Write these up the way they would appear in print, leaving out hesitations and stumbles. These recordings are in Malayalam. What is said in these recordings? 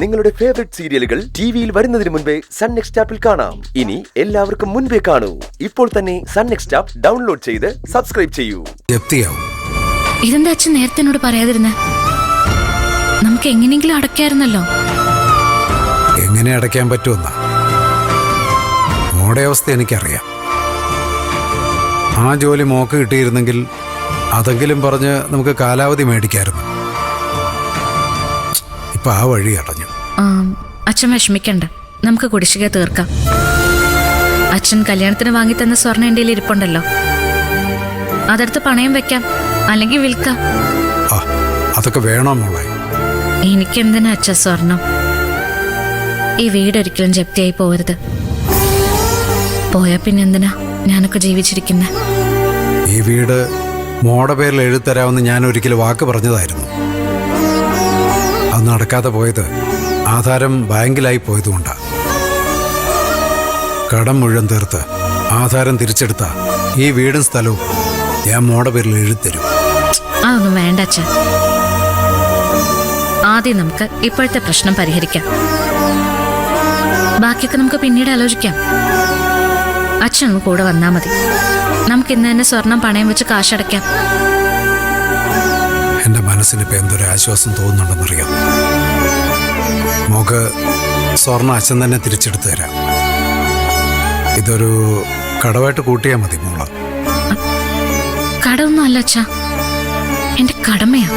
നിങ്ങളുടെ ഫേവറേറ്റ് സീരിയലുകൾ ടിവിയിൽ വരുന്നതിന് മുൻപേ സൺ നെക്സ്റ്റ് ആപ്പിൽ കാണാം. ഇനി എല്ലാവർക്കും മുൻപേ കാണൂ. ഇപ്പോൾ തന്നെ സൺ നെക്സ്റ്റ് ആപ്പ് ഡൗൺലോഡ് ചെയ്ത് സബ്സ്ക്രൈബ് ചെയ്യൂ. ഇതെന്താ അച്ഛൻ നേരത്തെ എന്നോട് പറയാതിരുന്നേ? നമുക്ക് എങ്ങനെയെങ്കിലും അടയ്ക്കായിരുന്നല്ലോ. എങ്ങനെ അടയ്ക്കാൻ പറ്റുമെന്ന മോടെ അവസ്ഥ എനിക്കറിയാം. ആ ജോലി മോക്ക് കിട്ടിയിരുന്നെങ്കിൽ അതെങ്കിലും പറഞ്ഞ് നമുക്ക് കാലാവധി മേടിക്കായിരുന്നു. ഇപ്പൊ ആ വഴി അടഞ്ഞു. അച്ഛൻ വിഷമിക്കണ്ട, നമുക്ക് കുടിശ്ശിക തീർക്കാം. അച്ഛൻ കല്യാണത്തിന് വാങ്ങിത്തന്ന സ്വർണ്ണം എൻ്റെ ഇരിപ്പുണ്ടല്ലോ, അതെടുത്ത് പണയം വെക്കാം, അല്ലെങ്കിൽ വിൽക്കാം. അതൊക്കെ വേണോ മോളെ? എനിക്കെന്തിനാ അച്ഛ സ്വർണം? ഈ വീടൊരിക്കലും ജപ്തിയായി പോകരുത്. പോയാ പിന്നെന്തിനാ ഞാനൊക്കെ ജീവിച്ചിരിക്കുന്നെ? ഈ വീട് മോടെ പേരിൽ എഴുതരാമെന്ന് ഞാൻ ഒരിക്കലും വാക്ക് പറഞ്ഞതായിരുന്നു. അത് നടക്കാതെ പോയത് ആധാരം ബാങ്കിലായി പോയതുകൊണ്ടാ. കടം മുഴുവൻ തീർത്ത് ആധാരം തിരിച്ചെടുത്ത ഈ വീടും സ്ഥലവും ഞാൻ മോടെ പേരിൽ എഴുതരും. അതൊന്നും വേണ്ട അച്ഛ. ആദ്യം നമുക്ക് ഇപ്പോഴത്തെ പ്രശ്നം പരിഹരിക്കാം. ബാക്കിയൊക്കെ നമുക്ക് പിന്നീട് ആലോചിക്കാം. അച്ഛനൊന്ന് കൂടെ വന്നാ മതി. നമുക്ക് ഇന്ന് തന്നെ സ്വർണം പണയം വെച്ച് കാശടയ്ക്കാം. എന്റെ മനസ്സിനിപ്പോ എന്തൊരു ആശ്വാസം തോന്നുന്നുണ്ടെന്നറിയാം. മോക്ക് സ്വർണം അച്ഛൻ തന്നെ തിരിച്ചെടുത്തു തരാം. ഇതൊരു കടവായിട്ട് കൂട്ടിയാ മതി മോള്. കടമൊന്നും അല്ല അച്ഛാ, എന്റെ കടമയാ.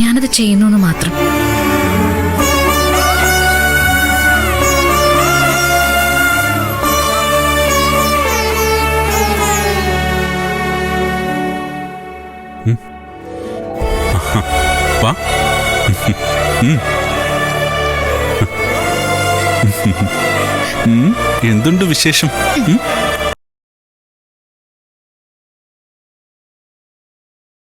ഞാനത് ചെയ്യുന്നു മാത്രം. എന്തുണ്ട് വിശേഷം?